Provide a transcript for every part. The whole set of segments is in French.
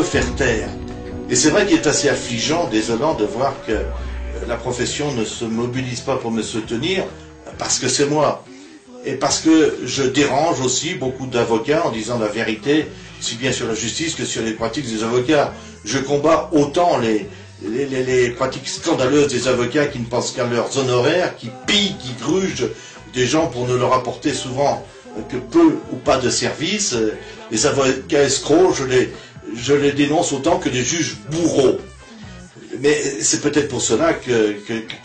faire taire. Et c'est vrai qu'il est assez affligeant, désolant de voir que la profession ne se mobilise pas pour me soutenir, parce que c'est moi. Et parce que je dérange aussi beaucoup d'avocats en disant la vérité, si bien sur la justice que sur les pratiques des avocats. Je combats autant les pratiques scandaleuses des avocats qui ne pensent qu'à leurs honoraires, qui pillent, qui grugent des gens pour ne leur apporter souvent que peu ou pas de services. Les avocats escrocs, je les dénonce autant que les juges bourreaux. Mais c'est peut-être pour cela que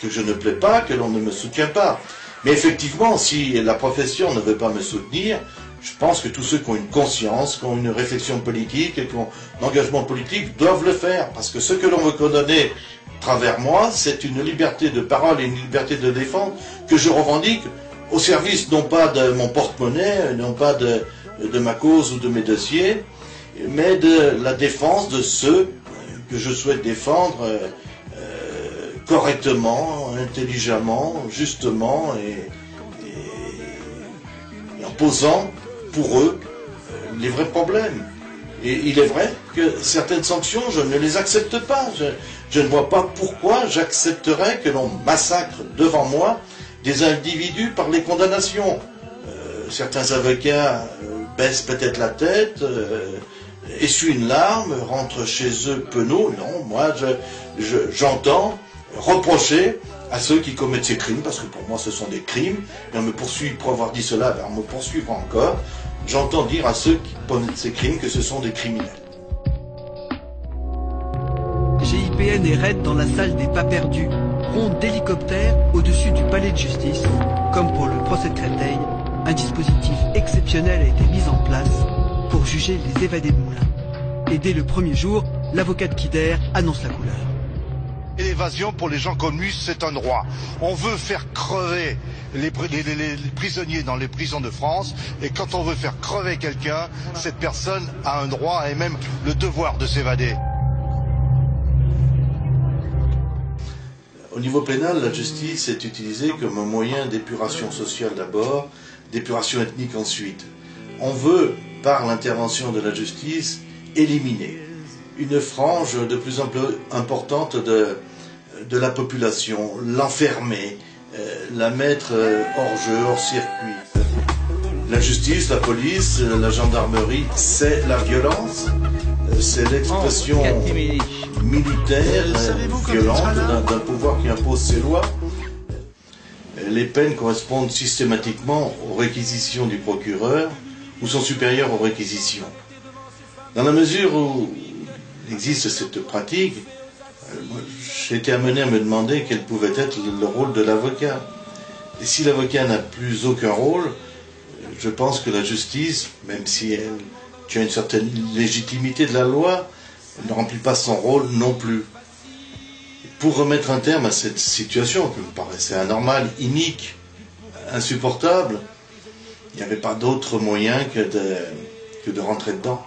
je ne plais pas, que l'on ne me soutient pas. Mais effectivement, si la profession ne veut pas me soutenir, je pense que tous ceux qui ont une conscience, qui ont une réflexion politique, qui ont un engagement politique, doivent le faire. Parce que ce que l'on veut condamner à travers moi, c'est une liberté de parole et une liberté de défense que je revendique au service non pas de mon porte-monnaie, non pas de ma cause ou de mes dossiers, mais de la défense de ceux que je souhaite défendre correctement, intelligemment, justement et en posant pour eux les vrais problèmes. Et il est vrai que certaines sanctions, je ne les accepte pas. Je ne vois pas pourquoi j'accepterais que l'on massacre devant moi des individus par les condamnations. Certains avocats baissent peut-être la tête, essuient une larme, rentrent chez eux penauds. Non, moi j'entends reprocher à ceux qui commettent ces crimes, parce que pour moi ce sont des crimes, et on me poursuit pour avoir dit cela, on me poursuivra encore. J'entends dire à ceux qui commettent ces crimes que ce sont des criminels. GIPN est raide dans la salle des pas perdus, ronde d'hélicoptères au-dessus du palais de justice. Comme pour le procès de Créteil, un dispositif exceptionnel a été mis en place pour juger les évadés de Moulins. Et dès le premier jour, l'avocat de Kider annonce la couleur. Et l'évasion, pour les gens comme lui, c'est un droit. On veut faire crever les prisonniers dans les prisons de France, et quand on veut faire crever quelqu'un, cette personne a un droit et même le devoir de s'évader. Au niveau pénal, la justice est utilisée comme un moyen d'épuration sociale d'abord, d'épuration ethnique ensuite. On veut, par l'intervention de la justice, éliminer une frange de plus en plus importante de la population, l'enfermer, la mettre hors jeu, hors circuit. La justice, la police, la gendarmerie, c'est la violence, c'est l'expression militaire, violente d'un pouvoir qui impose ses lois. Les peines correspondent systématiquement aux réquisitions du procureur ou sont supérieures aux réquisitions. Dans la mesure où existe cette pratique, j'ai été amené à me demander quel pouvait être le rôle de l'avocat. Et si l'avocat n'a plus aucun rôle, je pense que la justice, même si elle tient une certaine légitimité de la loi, ne remplit pas son rôle non plus. Pour remettre un terme à cette situation qui me paraissait anormale, inique, insupportable, il n'y avait pas d'autre moyen que de rentrer dedans.